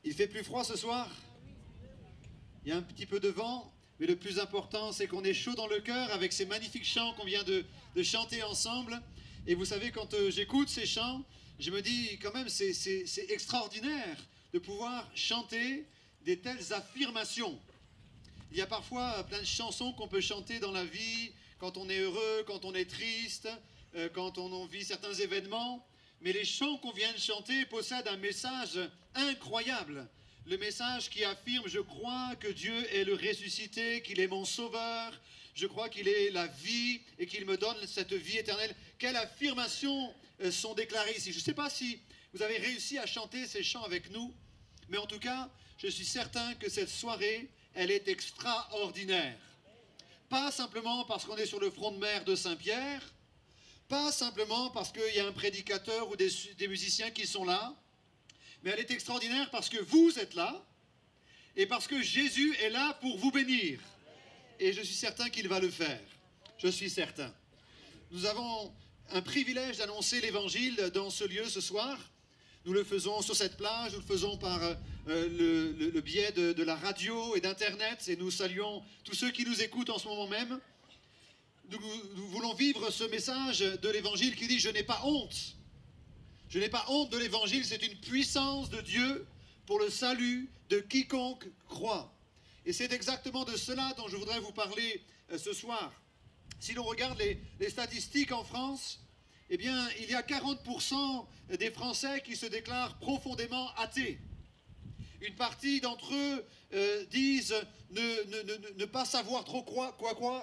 Il fait plus froid ce soir? Il y a un petit peu de vent, mais le plus important, c'est qu'on est chaud dans le cœur avec ces magnifiques chants qu'on vient de chanter ensemble. Et vous savez, quand j'écoute ces chants, je me dis quand même, c'est extraordinaire de pouvoir chanter des telles affirmations. Il y a parfois plein de chansons qu'on peut chanter dans la vie, quand on est heureux, quand on est triste, quand on vit certains événements. Mais les chants qu'on vient de chanter possèdent un message incroyable. Le message qui affirme « Je crois que Dieu est le ressuscité, qu'il est mon sauveur, je crois qu'il est la vie et qu'il me donne cette vie éternelle. » Quelles affirmations sont déclarées ici? Je ne sais pas si vous avez réussi à chanter ces chants avec nous, mais en tout cas, je suis certain que cette soirée, elle est extraordinaire. Pas simplement parce qu'on est sur le front de mer de Saint-Pierre, pas simplement parce qu'il y a un prédicateur ou des musiciens qui sont là, mais elle est extraordinaire parce que vous êtes là et parce que Jésus est là pour vous bénir. Et je suis certain qu'il va le faire. Je suis certain. Nous avons un privilège d'annoncer l'évangile dans ce lieu ce soir. Nous le faisons sur cette plage, nous le faisons par le biais de la radio et d'Internet, et nous saluons tous ceux qui nous écoutent en ce moment même. Nous voulons vivre ce message de l'évangile qui dit « Je n'ai pas honte ». Je n'ai pas honte de l'évangile, c'est une puissance de Dieu pour le salut de quiconque croit. Et c'est exactement de cela dont je voudrais vous parler ce soir. Si l'on regarde les statistiques en France, eh bien, il y a 40% des Français qui se déclarent profondément athées. Une partie d'entre eux disent ne pas savoir trop quoi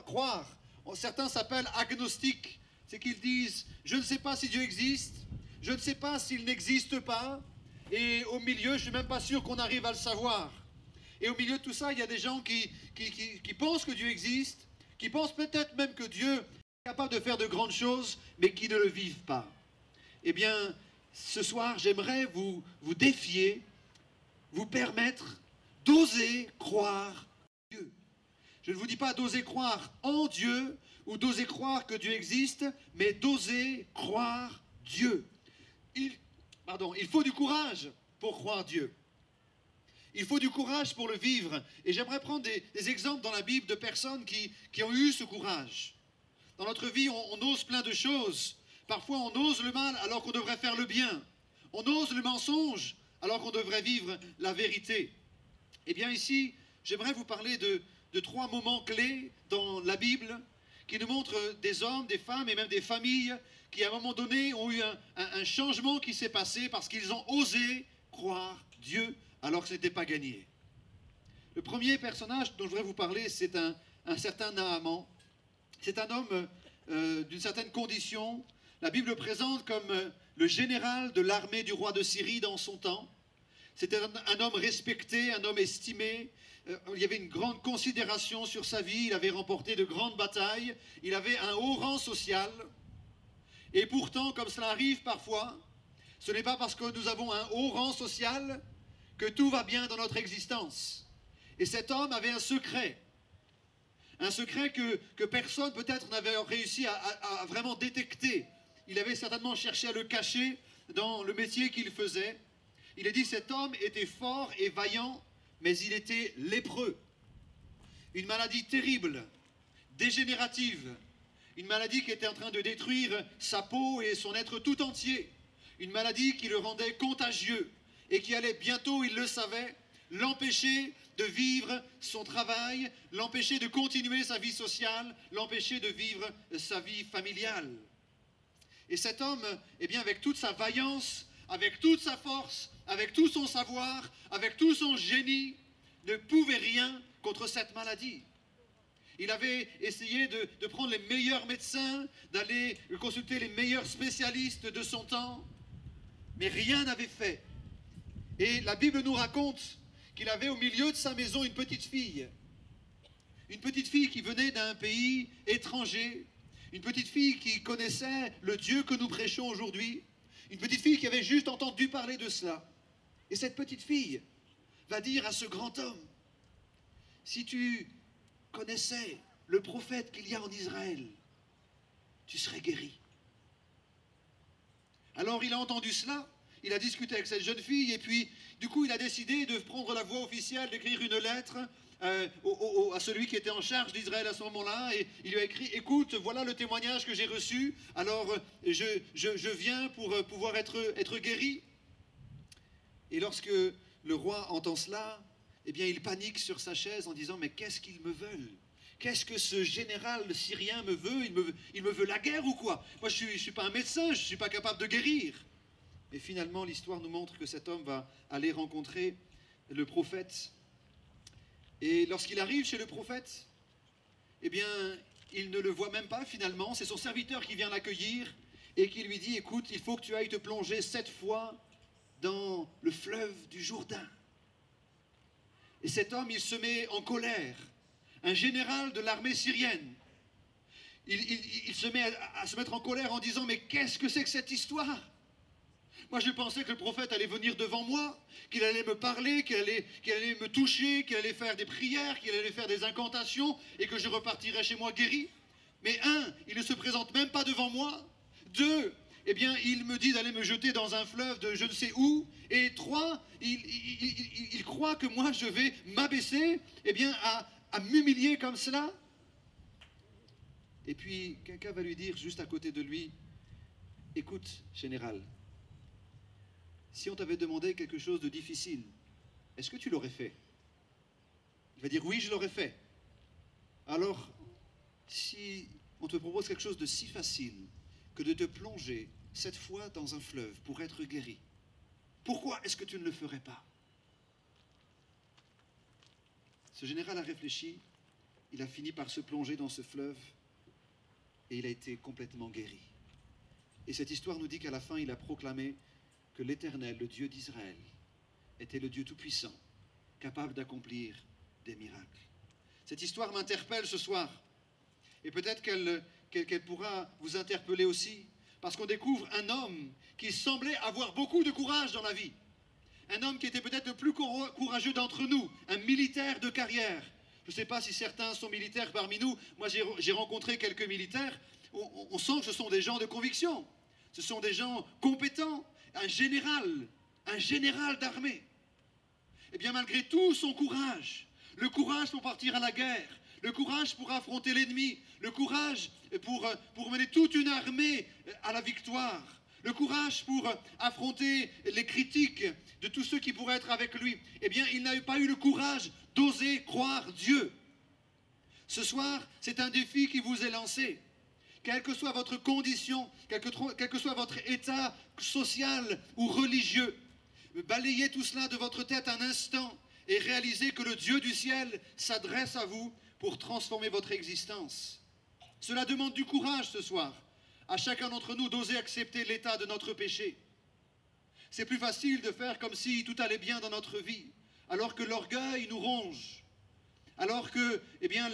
croire. Certains s'appellent agnostiques. C'est qu'ils disent « Je ne sais pas si Dieu existe, je ne sais pas s'il n'existe pas, et au milieu, je ne suis même pas sûr qu'on arrive à le savoir. » Et au milieu de tout ça, il y a des gens qui pensent que Dieu existe, qui pensent peut-être même que Dieu est capable de faire de grandes choses, mais qui ne le vivent pas. Eh bien, ce soir, j'aimerais vous défier, vous permettre d'oser croire en Dieu. Je ne vous dis pas d'oser croire en Dieu, ou d'oser croire que Dieu existe, mais d'oser croire Dieu. Il faut du courage pour croire Dieu. Il faut du courage pour le vivre. Et j'aimerais prendre des exemples dans la Bible de personnes qui ont eu ce courage. Dans notre vie, on ose plein de choses. Parfois, on ose le mal alors qu'on devrait faire le bien. On ose le mensonge alors qu'on devrait vivre la vérité. Eh bien ici, j'aimerais vous parler de 3 moments clés dans la Bible qui nous montrent des hommes, des femmes et même des familles qui, à un moment donné, ont eu un changement qui s'est passé parce qu'ils ont osé croire Dieu alors que ce n'était pas gagné. Le premier personnage dont je voudrais vous parler, c'est un certain Naaman. C'est un homme d'une certaine condition. La Bible le présente comme le général de l'armée du roi de Syrie dans son temps. C'était un homme respecté, un homme estimé. Il y avait une grande considération sur sa vie. Il avait remporté de grandes batailles. Il avait un haut rang social. Et pourtant, comme cela arrive parfois, ce n'est pas parce que nous avons un haut rang social que tout va bien dans notre existence. Et cet homme avait un secret que personne peut-être n'avait réussi à vraiment détecter. Il avait certainement cherché à le cacher dans le métier qu'il faisait. Il est dit, cet homme était fort et vaillant, mais il était lépreux. Une maladie terrible, dégénérative, une maladie qui était en train de détruire sa peau et son être tout entier. Une maladie qui le rendait contagieux et qui allait bientôt, il le savait, l'empêcher de vivre son travail, l'empêcher de continuer sa vie sociale, l'empêcher de vivre sa vie familiale. Et cet homme, eh bien, avec toute sa vaillance, avec toute sa force, avec tout son savoir, avec tout son génie, ne pouvait rien contre cette maladie. Il avait essayé de prendre les meilleurs médecins, d'aller consulter les meilleurs spécialistes de son temps, mais rien n'avait fait. Et la Bible nous raconte qu'il avait au milieu de sa maison une petite fille qui venait d'un pays étranger, une petite fille qui connaissait le Dieu que nous prêchons aujourd'hui, une petite fille qui avait juste entendu parler de cela. Et cette petite fille va dire à ce grand homme, si tu connaissais le prophète qu'il y a en Israël, tu serais guéri. Alors il a entendu cela, il a discuté avec cette jeune fille, et puis, du coup, il a décidé de prendre la voie officielle, d'écrire une lettre à celui qui était en charge d'Israël à ce moment-là, et il lui a écrit, écoute, voilà le témoignage que j'ai reçu, alors je viens pour pouvoir être guéri. Et lorsque le roi entend cela, eh bien, il panique sur sa chaise en disant, mais qu'est-ce qu'ils me veulent? Qu'est-ce que ce général syrien me veut? Il me veut la guerre ou quoi? Moi, je ne suis pas un médecin, je ne suis pas capable de guérir. Et finalement, l'histoire nous montre que cet homme va aller rencontrer le prophète. Et lorsqu'il arrive chez le prophète, eh bien, il ne le voit même pas finalement. C'est son serviteur qui vient l'accueillir et qui lui dit, écoute, il faut que tu ailles te plonger 7 fois dans le fleuve du Jourdain. Et cet homme, il se met en colère. Un général de l'armée syrienne. Il se met à se mettre en colère en disant, mais qu'est-ce que c'est que cette histoire? Moi, je pensais que le prophète allait venir devant moi, qu'il allait me parler, qu'il allait me toucher, qu'il allait faire des prières, qu'il allait faire des incantations et que je repartirais chez moi guéri. Mais un, il ne se présente même pas devant moi. Deux, eh bien, il me dit d'aller me jeter dans un fleuve de je ne sais où. Et trois, il croit que moi, je vais m'abaisser, eh bien, à m'humilier comme cela. Et puis, quelqu'un va lui dire juste à côté de lui, écoute, général, si on t'avait demandé quelque chose de difficile, est-ce que tu l'aurais fait? Il va dire, oui, je l'aurais fait. Alors, si on te propose quelque chose de si facile que de te plonger 7 fois dans un fleuve pour être guéri, pourquoi est-ce que tu ne le ferais pas? Ce général a réfléchi, il a fini par se plonger dans ce fleuve et il a été complètement guéri. Et cette histoire nous dit qu'à la fin, il a proclamé que l'Éternel, le Dieu d'Israël, était le Dieu tout-puissant, capable d'accomplir des miracles. Cette histoire m'interpelle ce soir, et peut-être qu'elle pourra vous interpeller aussi, parce qu'on découvre un homme qui semblait avoir beaucoup de courage dans la vie, un homme qui était peut-être le plus courageux d'entre nous, un militaire de carrière. Je ne sais pas si certains sont militaires parmi nous, moi j'ai rencontré quelques militaires, on sent que ce sont des gens de conviction, ce sont des gens compétents, un général d'armée. Eh bien, malgré tout son courage, le courage pour partir à la guerre, le courage pour affronter l'ennemi, le courage pour mener toute une armée à la victoire, le courage pour affronter les critiques de tous ceux qui pourraient être avec lui, eh bien, il n'a pas eu le courage d'oser croire Dieu. Ce soir, c'est un défi qui vous est lancé. Quelle que soit votre condition, quel que soit votre état social ou religieux, balayez tout cela de votre tête un instant et réalisez que le Dieu du ciel s'adresse à vous pour transformer votre existence. Cela demande du courage ce soir, à chacun d'entre nous d'oser accepter l'état de notre péché. C'est plus facile de faire comme si tout allait bien dans notre vie, alors que l'orgueil nous ronge, alors que eh bien,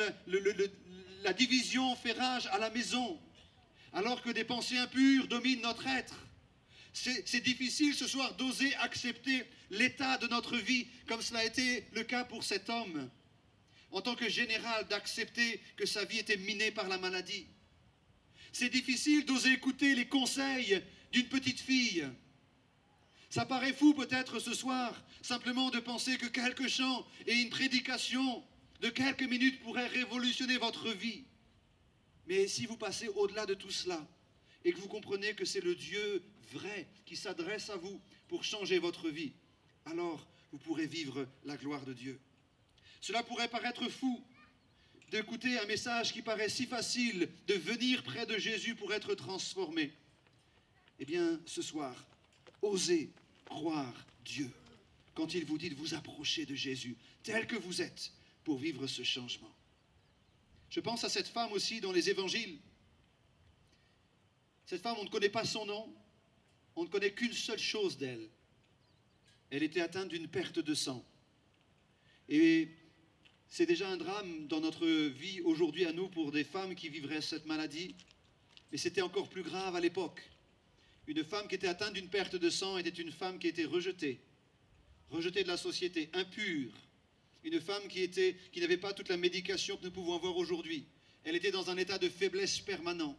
la division fait rage à la maison, alors que des pensées impures dominent notre être. C'est difficile ce soir d'oser accepter l'état de notre vie, comme cela a été le cas pour cet homme. En tant que général, d'accepter que sa vie était minée par la maladie. C'est difficile d'oser écouter les conseils d'une petite fille. Ça paraît fou peut-être ce soir, simplement de penser que quelques chants et une prédication de quelques minutes pourraient révolutionner votre vie. Mais si vous passez au-delà de tout cela, et que vous comprenez que c'est le Dieu vrai qui s'adresse à vous pour changer votre vie, alors vous pourrez vivre la gloire de Dieu. Cela pourrait paraître fou d'écouter un message qui paraît si facile, de venir près de Jésus pour être transformé. Eh bien, ce soir, osez croire Dieu quand il vous dit de vous approcher de Jésus, tel que vous êtes, pour vivre ce changement. Je pense à cette femme aussi dans les évangiles. Cette femme, on ne connaît pas son nom, on ne connaît qu'une seule chose d'elle. Elle était atteinte d'une perte de sang. Et c'est déjà un drame dans notre vie aujourd'hui à nous pour des femmes qui vivraient cette maladie. Mais c'était encore plus grave à l'époque. Une femme qui était atteinte d'une perte de sang était une femme qui était rejetée de la société, impure. Une femme qui n'avait pas toute la médication que nous pouvons avoir aujourd'hui. Elle était dans un état de faiblesse permanent.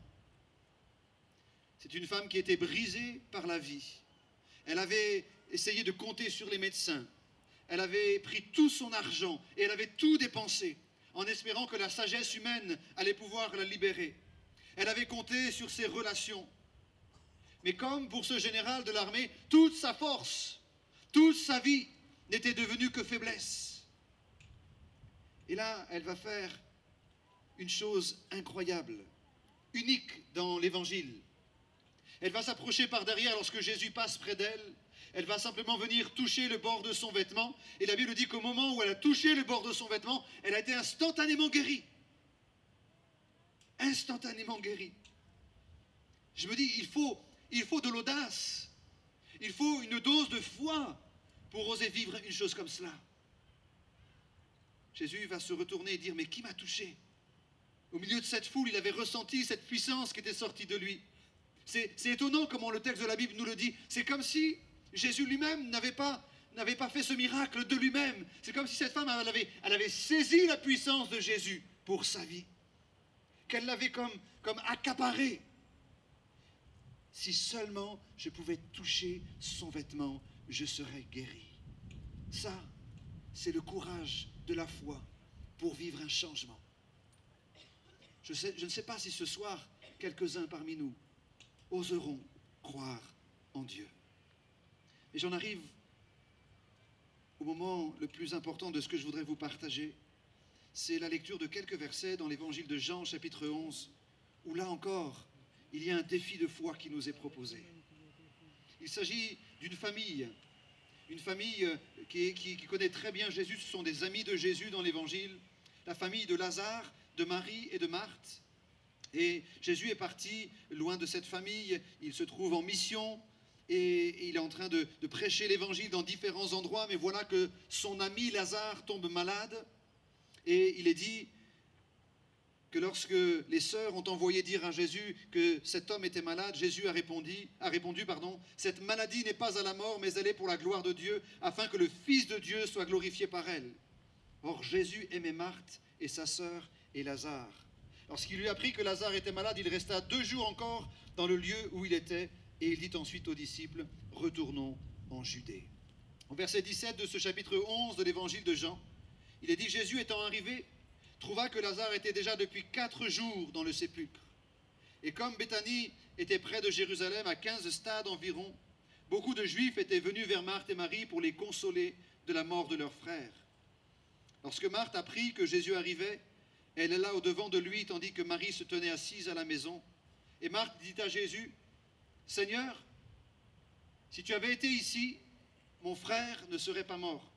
C'est une femme qui était brisée par la vie. Elle avait essayé de compter sur les médecins. Elle avait pris tout son argent et elle avait tout dépensé en espérant que la sagesse humaine allait pouvoir la libérer. Elle avait compté sur ses relations. Mais comme pour ce général de l'armée, toute sa force, toute sa vie n'était devenue que faiblesse. Et là, elle va faire une chose incroyable, unique dans l'Évangile. Elle va s'approcher par derrière lorsque Jésus passe près d'elle. Elle va simplement venir toucher le bord de son vêtement. Et la Bible dit qu'au moment où elle a touché le bord de son vêtement, elle a été instantanément guérie. Instantanément guérie. Je me dis, il faut de l'audace. Il faut une dose de foi pour oser vivre une chose comme cela. Jésus va se retourner et dire, mais qui m'a touché? Au milieu de cette foule, il avait ressenti cette puissance qui était sortie de lui. C'est étonnant comment le texte de la Bible nous le dit. C'est comme si Jésus lui-même n'avait pas fait ce miracle de lui-même. C'est comme si cette femme, elle avait saisi la puissance de Jésus pour sa vie. Qu'elle l'avait comme accaparé. Si seulement je pouvais toucher son vêtement, je serais guéri. Ça, c'est le courage de la foi pour vivre un changement. Je ne sais pas si ce soir, quelques-uns parmi nous oseront croire en Dieu. Et j'en arrive au moment le plus important de ce que je voudrais vous partager. C'est la lecture de quelques versets dans l'évangile de Jean, chapitre 11, où là encore, il y a un défi de foi qui nous est proposé. Il s'agit d'une famille qui connaît très bien Jésus. Ce sont des amis de Jésus dans l'évangile, la famille de Lazare, de Marie et de Marthe. Et Jésus est parti loin de cette famille, il se trouve en mission et il est en train de prêcher l'évangile dans différents endroits, mais voilà que son ami Lazare tombe malade et il est dit que lorsque les sœurs ont envoyé dire à Jésus que cet homme était malade, Jésus a répondu, cette maladie n'est pas à la mort, mais elle est pour la gloire de Dieu, afin que le Fils de Dieu soit glorifié par elle. Or Jésus aimait Marthe et sa sœur et Lazare. Lorsqu'il lui apprit que Lazare était malade, il resta 2 jours encore dans le lieu où il était, et il dit ensuite aux disciples, retournons en Judée. Au verset 17 de ce chapitre 11 de l'évangile de Jean, il est dit, Jésus étant arrivé, trouva que Lazare était déjà depuis 4 jours dans le sépulcre. Et comme Béthanie était près de Jérusalem, à 15 stades environ, beaucoup de Juifs étaient venus vers Marthe et Marie pour les consoler de la mort de leur frère. Lorsque Marthe apprit que Jésus arrivait, elle est là au-devant de lui, tandis que Marie se tenait assise à la maison. Et Marthe dit à Jésus, « Seigneur, si tu avais été ici, mon frère ne serait pas mort.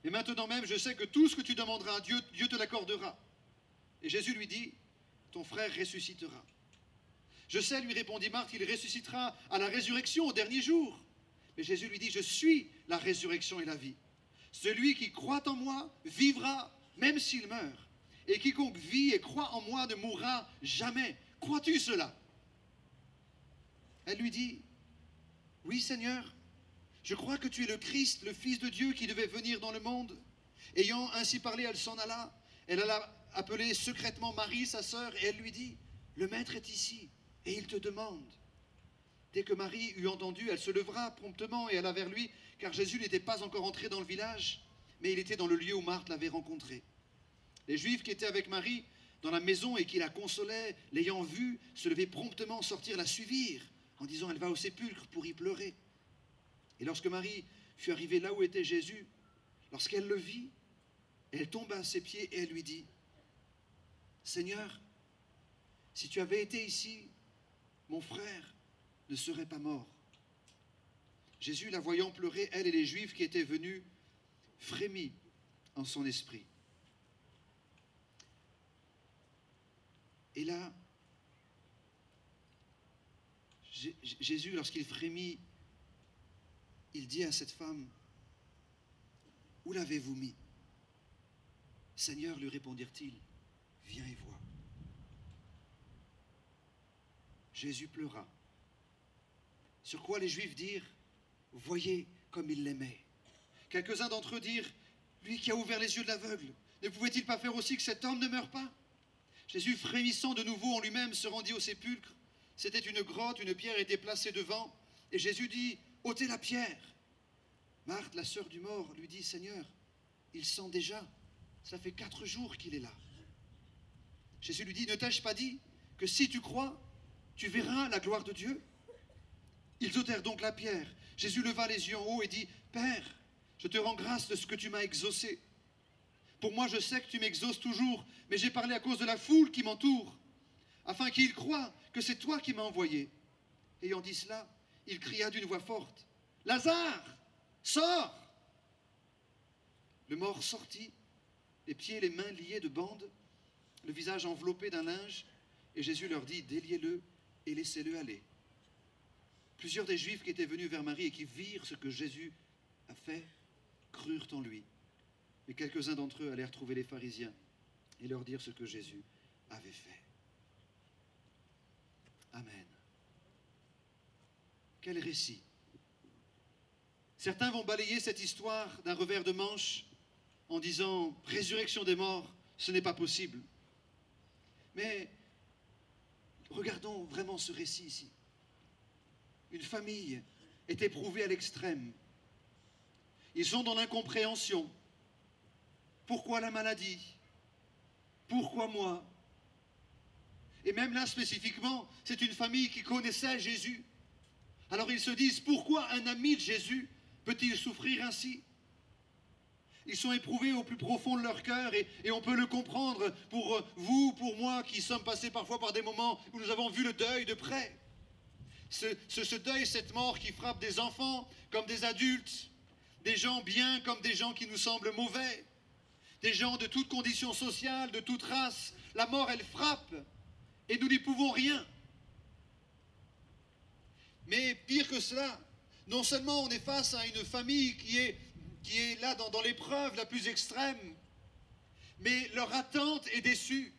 Mais maintenant même, je sais que tout ce que tu demanderas à Dieu, Dieu te l'accordera. » Et Jésus lui dit, « Ton frère ressuscitera. » « Je sais, lui répondit Marthe, il ressuscitera à la résurrection au dernier jour. » Mais Jésus lui dit, « Je suis la résurrection et la vie. Celui qui croit en moi vivra même s'il meurt. Et quiconque vit et croit en moi ne mourra jamais. Crois-tu cela? » Elle lui dit, « Oui, Seigneur, je crois que tu es le Christ, le Fils de Dieu qui devait venir dans le monde. » Ayant ainsi parlé, elle s'en alla. Elle alla appeler secrètement Marie, sa sœur, et elle lui dit, « Le Maître est ici, et il te demande. » Dès que Marie eut entendu, elle se leva promptement et alla vers lui, car Jésus n'était pas encore entré dans le village, mais il était dans le lieu où Marthe l'avait rencontré. Les Juifs qui étaient avec Marie dans la maison et qui la consolaient, l'ayant vue, se levaient promptement, sortir la suivre, en disant, elle va au sépulcre pour y pleurer. Et lorsque Marie fut arrivée là où était Jésus, lorsqu'elle le vit, elle tomba à ses pieds et elle lui dit, « Seigneur, si tu avais été ici, mon frère ne serait pas mort. » Jésus, la voyant pleurer, elle et les Juifs qui étaient venus, frémit en son esprit. Et là, Jésus, lorsqu'il frémit, il dit à cette femme, « Où l'avez-vous mis ?»« Seigneur, lui répondirent-ils, viens et vois. » Jésus pleura. Sur quoi les Juifs dirent, « Voyez comme il l'aimait. » Quelques-uns d'entre eux dirent, « Lui qui a ouvert les yeux de l'aveugle, ne pouvait-il pas faire aussi que cet homme ne meure pas ?» Jésus, frémissant de nouveau en lui-même, se rendit au sépulcre. C'était une grotte, une pierre était placée devant. Et Jésus dit, ôtez la pierre. Marthe, la sœur du mort, lui dit, Seigneur, il sent déjà, ça fait 4 jours qu'il est là. Jésus lui dit, ne t'ai-je pas dit que si tu crois, tu verras la gloire de Dieu? Ils ôtèrent donc la pierre. Jésus leva les yeux en haut et dit, Père, je te rends grâce de ce que tu m'as exaucé. Pour moi, je sais que tu m'exauces toujours, mais j'ai parlé à cause de la foule qui m'entoure, afin qu'ils croient que c'est toi qui m'as envoyé. Ayant dit cela, il cria d'une voix forte, Lazare, sors! Le mort sortit, les pieds et les mains liés de bandes, le visage enveloppé d'un linge, et Jésus leur dit, déliez-le et laissez-le aller. Plusieurs des Juifs qui étaient venus vers Marie et qui virent ce que Jésus a fait, crurent en lui. Mais quelques-uns d'entre eux allèrent trouver les pharisiens et leur dire ce que Jésus avait fait. Amen. Quel récit! Certains vont balayer cette histoire d'un revers de manche en disant « Résurrection des morts, ce n'est pas possible ». Mais regardons vraiment ce récit ici. Une famille est éprouvée à l'extrême. Ils sont dans l'incompréhension. Pourquoi la maladie? Pourquoi moi? Et même là spécifiquement, c'est une famille qui connaissait Jésus. Alors ils se disent, pourquoi un ami de Jésus peut-il souffrir ainsi? Ils sont éprouvés au plus profond de leur cœur et on peut le comprendre pour vous, pour moi, qui sommes passés parfois par des moments où nous avons vu le deuil de près. Ce deuil, cette mort qui frappe des enfants comme des adultes, des gens bien comme des gens qui nous semblent mauvais, des gens de toute condition sociale, de toute race. La mort, elle frappe et nous n'y pouvons rien. Mais pire que cela, non seulement on est face à une famille qui est là dans l'épreuve la plus extrême, mais leur attente est déçue.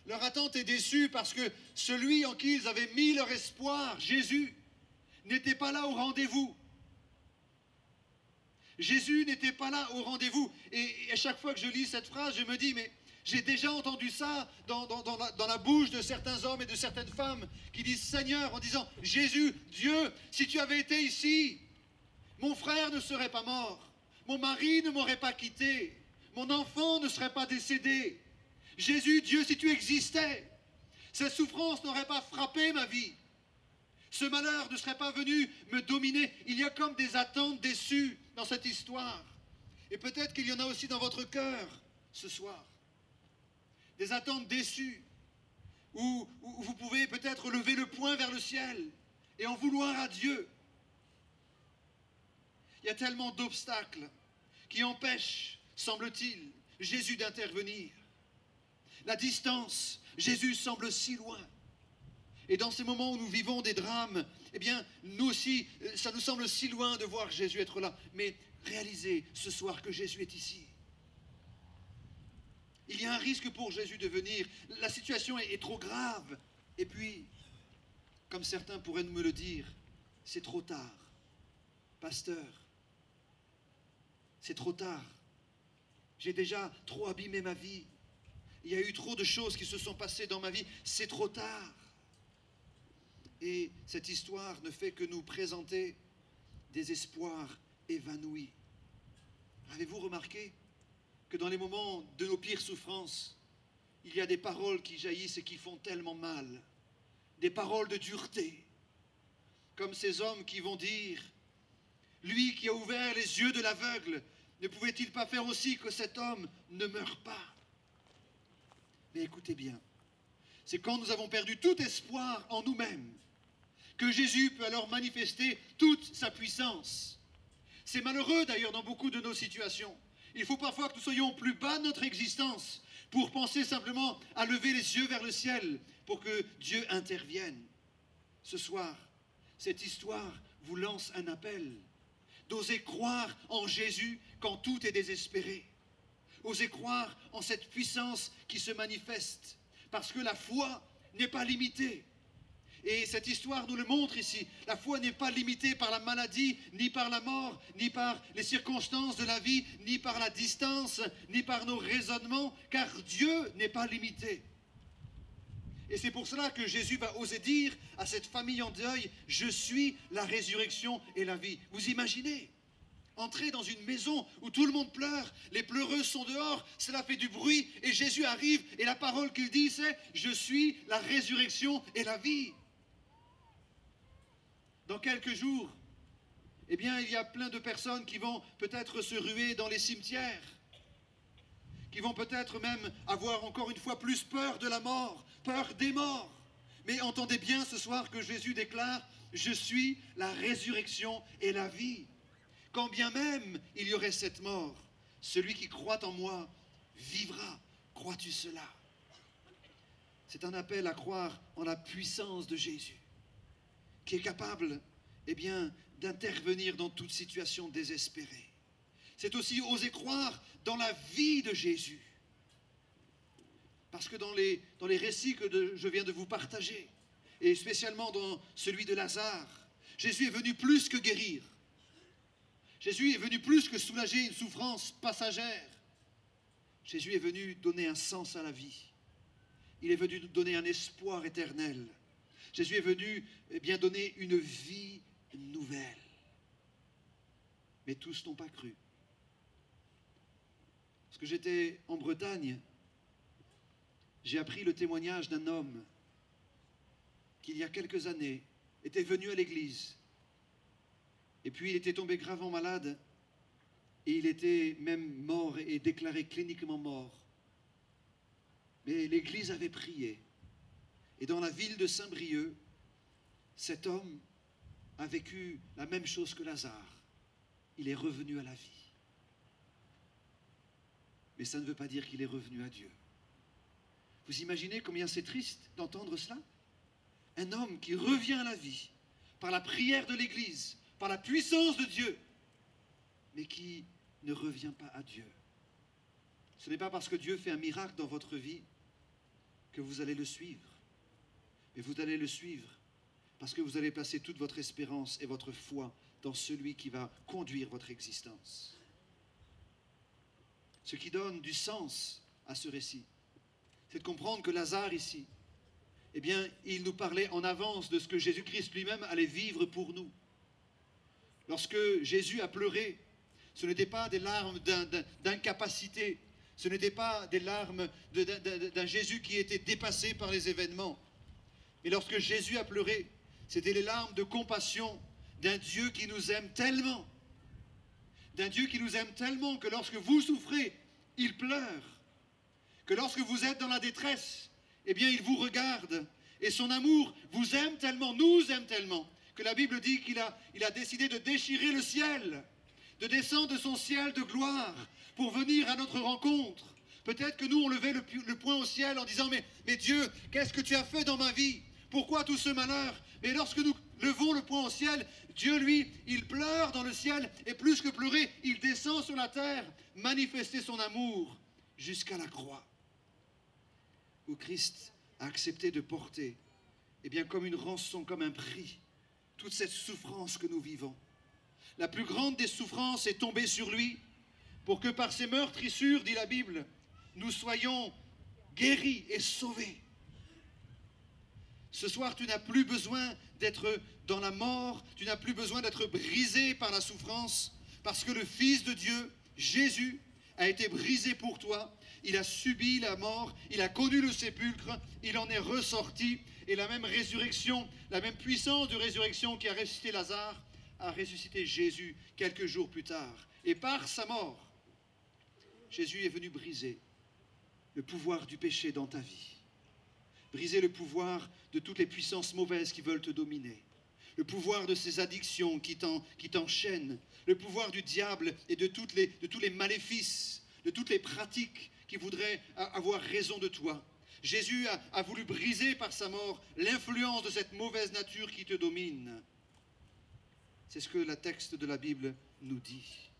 Leur attente est déçue parce que celui en qui ils avaient mis leur espoir, Jésus, n'était pas là au rendez-vous. Jésus n'était pas là au rendez-vous. Et à chaque fois que je lis cette phrase, je me dis, mais j'ai déjà entendu ça dans la bouche de certains hommes et de certaines femmes qui disent Seigneur en disant, Jésus, Dieu, si tu avais été ici, mon frère ne serait pas mort, mon mari ne m'aurait pas quitté, mon enfant ne serait pas décédé. Jésus, Dieu, si tu existais, cette souffrance n'aurait pas frappé ma vie. Ce malheur ne serait pas venu me dominer. Il y a comme des attentes déçues dans cette histoire. Et peut-être qu'il y en a aussi dans votre cœur ce soir. Des attentes déçues où vous pouvez peut-être lever le poing vers le ciel et en vouloir à Dieu. Il y a tellement d'obstacles qui empêchent, semble-t-il, Jésus d'intervenir. La distance, Jésus semble si loin. Et dans ces moments où nous vivons des drames, eh bien, nous aussi, ça nous semble si loin de voir Jésus être là. Mais réalisez ce soir que Jésus est ici. Il y a un risque pour Jésus de venir. La situation est trop grave. Et puis, comme certains pourraient me le dire, c'est trop tard. Pasteur, c'est trop tard. J'ai déjà trop abîmé ma vie. Il y a eu trop de choses qui se sont passées dans ma vie. C'est trop tard. Et cette histoire ne fait que nous présenter des espoirs évanouis. Avez-vous remarqué que dans les moments de nos pires souffrances, il y a des paroles qui jaillissent et qui font tellement mal, des paroles de dureté, comme ces hommes qui vont dire « Lui qui a ouvert les yeux de l'aveugle, ne pouvait-il pas faire aussi que cet homme ne meure pas ?» Mais écoutez bien, c'est quand nous avons perdu tout espoir en nous-mêmes que Jésus peut alors manifester toute sa puissance. C'est malheureux d'ailleurs dans beaucoup de nos situations. Il faut parfois que nous soyons au plus bas de notre existence pour penser simplement à lever les yeux vers le ciel pour que Dieu intervienne. Ce soir, cette histoire vous lance un appel d'oser croire en Jésus quand tout est désespéré. Osez croire en cette puissance qui se manifeste parce que la foi n'est pas limitée. Et cette histoire nous le montre ici. La foi n'est pas limitée par la maladie, ni par la mort, ni par les circonstances de la vie, ni par la distance, ni par nos raisonnements, car Dieu n'est pas limité. Et c'est pour cela que Jésus va oser dire à cette famille en deuil, « Je suis la résurrection et la vie ». Vous imaginez ? Entrer dans une maison où tout le monde pleure, les pleureuses sont dehors, cela fait du bruit, et Jésus arrive, et la parole qu'il dit, c'est « Je suis la résurrection et la vie ». Dans quelques jours, eh bien, il y a plein de personnes qui vont peut-être se ruer dans les cimetières, qui vont peut-être même avoir encore une fois plus peur de la mort, peur des morts. Mais entendez bien ce soir que Jésus déclare « Je suis la résurrection et la vie ». Quand bien même il y aurait cette mort, celui qui croit en moi vivra. Crois-tu cela? C'est un appel à croire en la puissance de Jésus, qui est capable, eh bien, d'intervenir dans toute situation désespérée. C'est aussi oser croire dans la vie de Jésus. Parce que dans les récits que je viens de vous partager, et spécialement dans celui de Lazare, Jésus est venu plus que guérir. Jésus est venu plus que soulager une souffrance passagère. Jésus est venu donner un sens à la vie. Il est venu donner un espoir éternel. Jésus est venu, eh bien, donner une vie nouvelle. Mais tous n'ont pas cru. Parce que j'étais en Bretagne, j'ai appris le témoignage d'un homme qui, il y a quelques années, était venu à l'église. Et puis il était tombé gravement malade et il était même mort et déclaré cliniquement mort. Mais l'église avait prié. Et dans la ville de Saint-Brieuc, cet homme a vécu la même chose que Lazare. Il est revenu à la vie. Mais ça ne veut pas dire qu'il est revenu à Dieu. Vous imaginez combien c'est triste d'entendre cela? Un homme qui revient à la vie par la prière de l'église, par la puissance de Dieu, mais qui ne revient pas à Dieu. Ce n'est pas parce que Dieu fait un miracle dans votre vie que vous allez le suivre. Mais vous allez le suivre parce que vous allez placer toute votre espérance et votre foi dans celui qui va conduire votre existence. Ce qui donne du sens à ce récit, c'est de comprendre que Lazare ici, eh bien, il nous parlait en avance de ce que Jésus-Christ lui-même allait vivre pour nous. Lorsque Jésus a pleuré, ce n'était pas des larmes d'incapacité, ce n'était pas des larmes d'un Jésus qui était dépassé par les événements. Mais lorsque Jésus a pleuré, c'était les larmes de compassion d'un Dieu qui nous aime tellement. D'un Dieu qui nous aime tellement que lorsque vous souffrez, il pleure. Que lorsque vous êtes dans la détresse, eh bien il vous regarde. Et son amour vous aime tellement, nous aime tellement, que la Bible dit qu'il a décidé de déchirer le ciel, de descendre de son ciel de gloire pour venir à notre rencontre. Peut-être que nous, on levait le poing au ciel en disant « Mais Dieu, qu'est-ce que tu as fait dans ma vie? Pourquoi tout ce malheur ?» Mais lorsque nous levons le poing au ciel, Dieu, lui, il pleure dans le ciel et plus que pleurer, il descend sur la terre, manifester son amour jusqu'à la croix, où Christ a accepté de porter, eh bien, comme une rançon, comme un prix, toute cette souffrance que nous vivons. La plus grande des souffrances est tombée sur lui pour que par ses meurtrissures, dit la Bible, nous soyons guéris et sauvés. Ce soir, tu n'as plus besoin d'être dans la mort, tu n'as plus besoin d'être brisé par la souffrance, parce que le Fils de Dieu, Jésus, a été brisé pour toi. Il a subi la mort, il a connu le sépulcre, il en est ressorti, et la même résurrection, la même puissance de résurrection qui a ressuscité Lazare, a ressuscité Jésus quelques jours plus tard. Et par sa mort, Jésus est venu briser le pouvoir du péché dans ta vie. Briser le pouvoir de toutes les puissances mauvaises qui veulent te dominer. Le pouvoir de ces addictions qui t'enchaînent. Le pouvoir du diable et de tous les maléfices, de toutes les pratiques qui voudraient avoir raison de toi. Jésus a voulu briser par sa mort l'influence de cette mauvaise nature qui te domine. C'est ce que le texte de la Bible nous dit.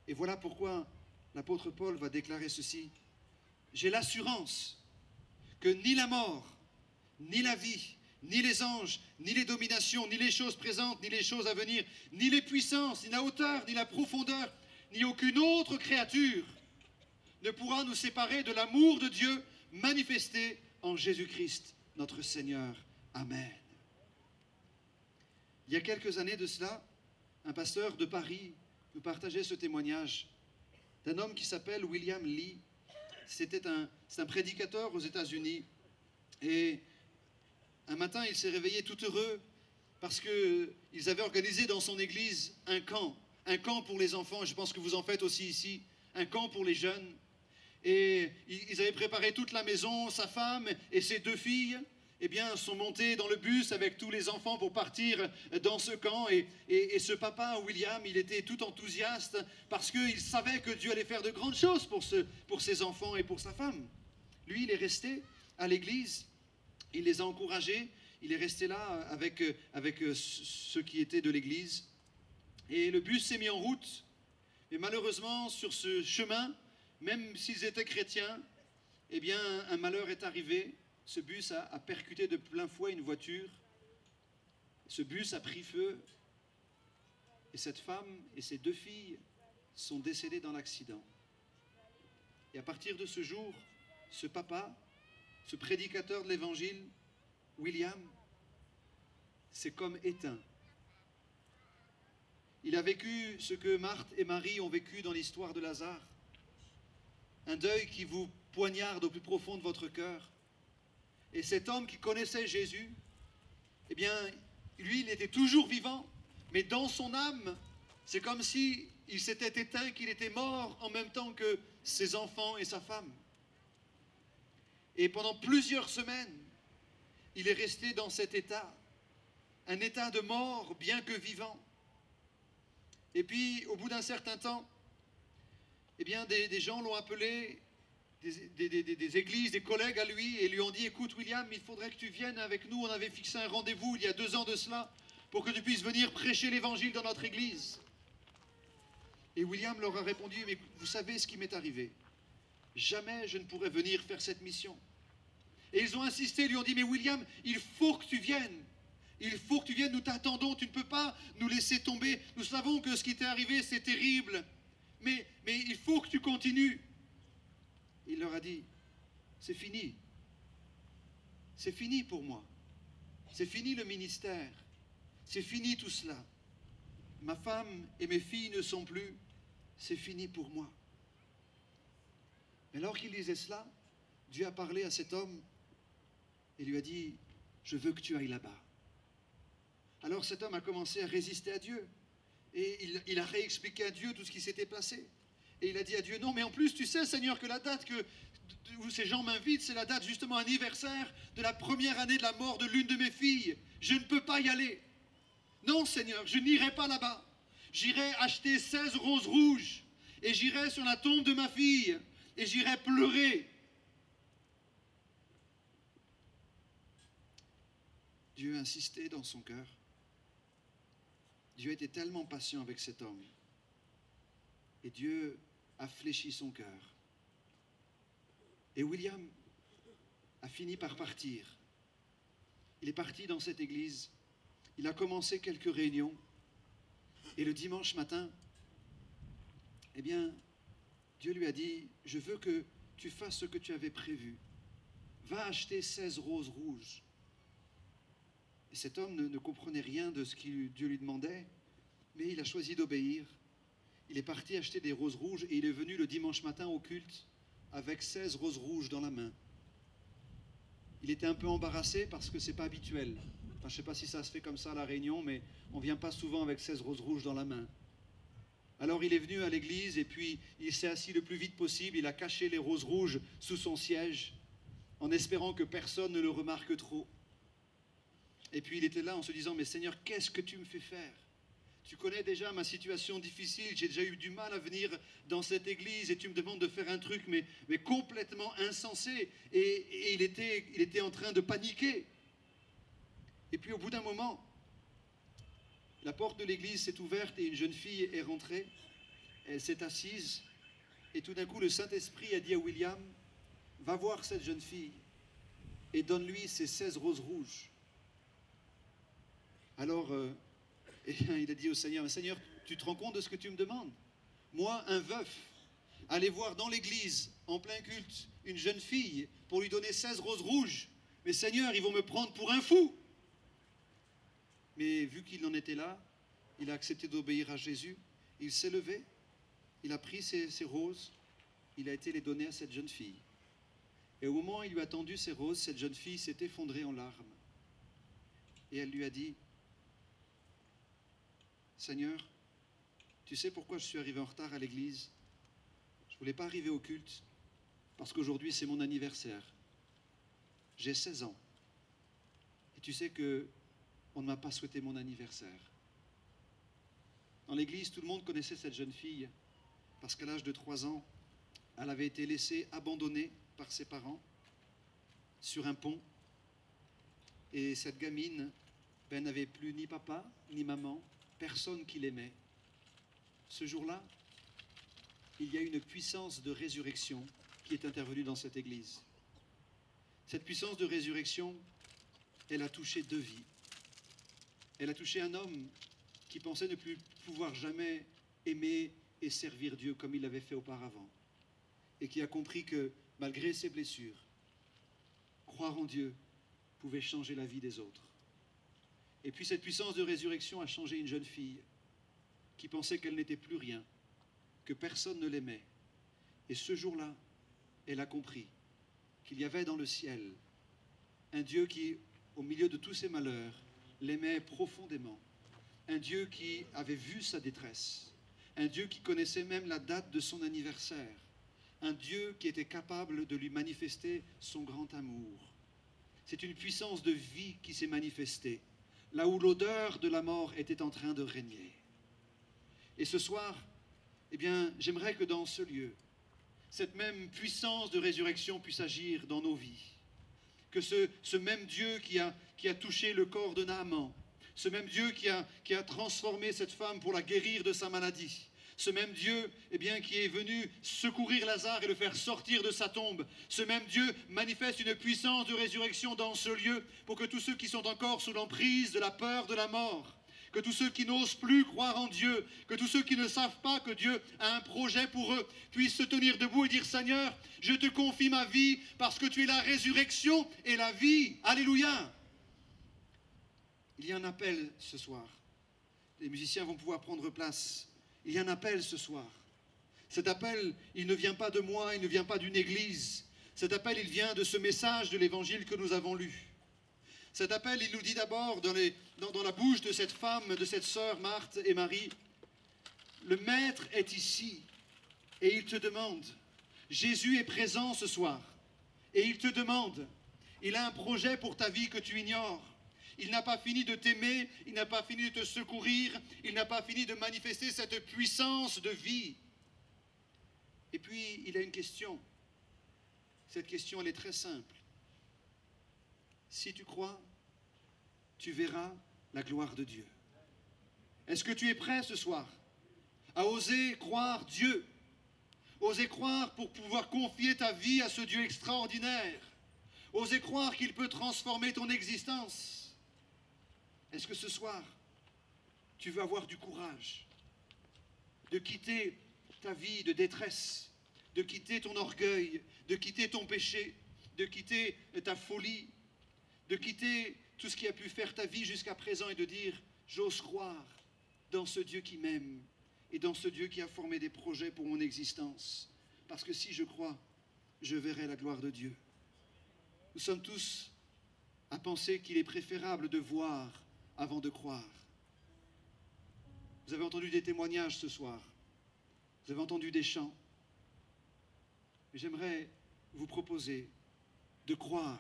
Et voilà pourquoi l'apôtre Paul va déclarer ceci. J'ai l'assurance que ni la mort, ni la vie, ni les anges, ni les dominations, ni les choses présentes, ni les choses à venir, ni les puissances, ni la hauteur, ni la profondeur, ni aucune autre créature ne pourra nous séparer de l'amour de Dieu manifesté en Jésus-Christ, notre Seigneur. Amen. Il y a quelques années de cela, un pasteur de Paris nous partageait ce témoignage d'un homme qui s'appelle William Lee. C'est un prédicateur aux États-Unis. Et un matin, il s'est réveillé tout heureux parce qu'ils avaient organisé dans son église un camp pour les enfants. Je pense que vous en faites aussi ici, un camp pour les jeunes. Et ils avaient préparé toute la maison, sa femme et ses 2 filles, eh bien, sont montés dans le bus avec tous les enfants pour partir dans ce camp. Et ce papa, William, il était tout enthousiaste parce qu'il savait que Dieu allait faire de grandes choses pour ses enfants et pour sa femme. Lui, il est resté à l'église, il les a encouragés, il est resté là avec ceux qui étaient de l'église. Et le bus s'est mis en route. Et malheureusement, sur ce chemin, même s'ils étaient chrétiens, eh bien, un malheur est arrivé. Ce bus a percuté de plein fouet une voiture. Ce bus a pris feu. Et cette femme et ses 2 filles sont décédées dans l'accident. Et à partir de ce jour, ce papa, ce prédicateur de l'Évangile, William, s'est comme éteint. Il a vécu ce que Marthe et Marie ont vécu dans l'histoire de Lazare. Un deuil qui vous poignarde au plus profond de votre cœur. Et cet homme qui connaissait Jésus, eh bien, lui, il était toujours vivant, mais dans son âme, c'est comme si il s'était éteint, qu'il était mort en même temps que ses enfants et sa femme. Et pendant plusieurs semaines, il est resté dans cet état, un état de mort bien que vivant. Et puis, au bout d'un certain temps, eh bien, des gens l'ont appelé, des églises, des collègues à lui, et lui ont dit, écoute William, il faudrait que tu viennes avec nous, on avait fixé un rendez-vous il y a 2 ans de cela, pour que tu puisses venir prêcher l'évangile dans notre église. Et William leur a répondu, mais vous savez ce qui m'est arrivé, jamais je ne pourrais venir faire cette mission. Et ils ont insisté, lui ont dit, mais William, il faut que tu viennes. Il faut que tu viennes, nous t'attendons, tu ne peux pas nous laisser tomber. Nous savons que ce qui t'est arrivé, c'est terrible. Mais il faut que tu continues. Il leur a dit, c'est fini. C'est fini pour moi. C'est fini le ministère. C'est fini tout cela. Ma femme et mes filles ne sont plus. C'est fini pour moi. Mais alors qu'il disait cela, Dieu a parlé à cet homme et lui a dit, je veux que tu ailles là-bas. Alors cet homme a commencé à résister à Dieu. Et il a réexpliqué à Dieu tout ce qui s'était passé. Et il a dit à Dieu, non mais en plus tu sais Seigneur que la date où ces gens m'invitent, c'est la date justement anniversaire de la première année de la mort de l'une de mes filles. Je ne peux pas y aller. Non Seigneur, je n'irai pas là-bas. J'irai acheter 16 roses rouges et j'irai sur la tombe de ma fille et j'irai pleurer. Dieu insistait dans son cœur. Dieu était tellement patient avec cet homme. Et Dieu a fléchi son cœur. Et William a fini par partir. Il est parti dans cette église. Il a commencé quelques réunions. Et le dimanche matin, eh bien, Dieu lui a dit, je veux que tu fasses ce que tu avais prévu. Va acheter 16 roses rouges. Et cet homme ne comprenait rien de ce que Dieu lui demandait, mais il a choisi d'obéir. Il est parti acheter des roses rouges et il est venu le dimanche matin au culte avec 16 roses rouges dans la main. Il était un peu embarrassé parce que ce n'est pas habituel. Enfin, je ne sais pas si ça se fait comme ça à la Réunion, mais on ne vient pas souvent avec 16 roses rouges dans la main. Alors il est venu à l'église et puis il s'est assis le plus vite possible. Il a caché les roses rouges sous son siège en espérant que personne ne le remarque trop. Et puis il était là en se disant, mais Seigneur, qu'est-ce que tu me fais faire? Tu connais déjà ma situation difficile, j'ai déjà eu du mal à venir dans cette église et tu me demandes de faire un truc mais complètement insensé. Et il était en train de paniquer. Et puis au bout d'un moment, la porte de l'église s'est ouverte et une jeune fille est rentrée. Elle s'est assise et tout d'un coup le Saint-Esprit a dit à William, va voir cette jeune fille et donne-lui ces 16 roses rouges. Alors, eh bien, il a dit au Seigneur, Seigneur, tu te rends compte de ce que tu me demandes? Moi, un veuf, aller voir dans l'église en plein culte, une jeune fille pour lui donner 16 roses rouges. Mais Seigneur, ils vont me prendre pour un fou. Mais vu qu'il en était là, il a accepté d'obéir à Jésus. Il s'est levé, il a pris ces roses, il a été les donner à cette jeune fille. Et au moment où il lui a tendu ces roses, cette jeune fille s'est effondrée en larmes. Et elle lui a dit, Seigneur, tu sais pourquoi je suis arrivé en retard à l'église? Je ne voulais pas arriver au culte, parce qu'aujourd'hui c'est mon anniversaire. J'ai 16 ans. Et tu sais qu'on ne m'a pas souhaité mon anniversaire. Dans l'église, tout le monde connaissait cette jeune fille, parce qu'à l'âge de 3 ans, elle avait été laissée abandonnée par ses parents sur un pont. Et cette gamine n'avait plus ni papa, ni maman, personne qui l'aimait. Ce jour-là, il y a une puissance de résurrection qui est intervenue dans cette église. Cette puissance de résurrection, elle a touché 2 vies. Elle a touché un homme qui pensait ne plus pouvoir jamais aimer et servir Dieu comme il l'avait fait auparavant. Et qui a compris que, malgré ses blessures, croire en Dieu pouvait changer la vie des autres. Et puis cette puissance de résurrection a changé une jeune fille qui pensait qu'elle n'était plus rien, que personne ne l'aimait. Et ce jour-là, elle a compris qu'il y avait dans le ciel un Dieu qui, au milieu de tous ses malheurs, l'aimait profondément. Un Dieu qui avait vu sa détresse. Un Dieu qui connaissait même la date de son anniversaire. Un Dieu qui était capable de lui manifester son grand amour. C'est une puissance de vie qui s'est manifestée, là où l'odeur de la mort était en train de régner. Et ce soir, eh bien, j'aimerais que dans ce lieu, cette même puissance de résurrection puisse agir dans nos vies. Que ce même Dieu qui a touché le corps de Naaman, ce même Dieu qui a transformé cette femme pour la guérir de sa maladie, ce même Dieu eh bien, qui est venu secourir Lazare et le faire sortir de sa tombe, ce même Dieu manifeste une puissance de résurrection dans ce lieu pour que tous ceux qui sont encore sous l'emprise de la peur de la mort, que tous ceux qui n'osent plus croire en Dieu, que tous ceux qui ne savent pas que Dieu a un projet pour eux, puissent se tenir debout et dire, Seigneur, je te confie ma vie parce que tu es la résurrection et la vie. Alléluia. Il y a un appel ce soir. Les musiciens vont pouvoir prendre place. Il y a un appel ce soir. Cet appel, il ne vient pas de moi, il ne vient pas d'une église. Cet appel, il vient de ce message de l'évangile que nous avons lu. Cet appel, il nous dit d'abord dans la bouche de cette femme, de cette sœur Marthe et Marie, le Maître est ici et il te demande, Jésus est présent ce soir et il te demande, il a un projet pour ta vie que tu ignores. Il n'a pas fini de t'aimer, il n'a pas fini de te secourir, il n'a pas fini de manifester cette puissance de vie. Et puis, il a une question. Cette question, elle est très simple. Si tu crois, tu verras la gloire de Dieu. Est-ce que tu es prêt ce soir à oser croire Dieu? Oser croire pour pouvoir confier ta vie à ce Dieu extraordinaire. Oser croire qu'il peut transformer ton existence. Est-ce que ce soir, tu veux avoir du courage de quitter ta vie de détresse, de quitter ton orgueil, de quitter ton péché, de quitter ta folie, de quitter tout ce qui a pu faire ta vie jusqu'à présent et de dire, j'ose croire dans ce Dieu qui m'aime et dans ce Dieu qui a formé des projets pour mon existence. Parce que si je crois, je verrai la gloire de Dieu. Nous sommes tous à penser qu'il est préférable de voir avant de croire. Vous avez entendu des témoignages ce soir. Vous avez entendu des chants. Mais j'aimerais vous proposer de croire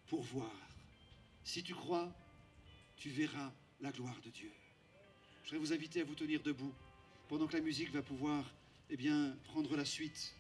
pour voir. Si tu crois, tu verras la gloire de Dieu. Je voudrais vous inviter à vous tenir debout pendant que la musique va pouvoir prendre la suite.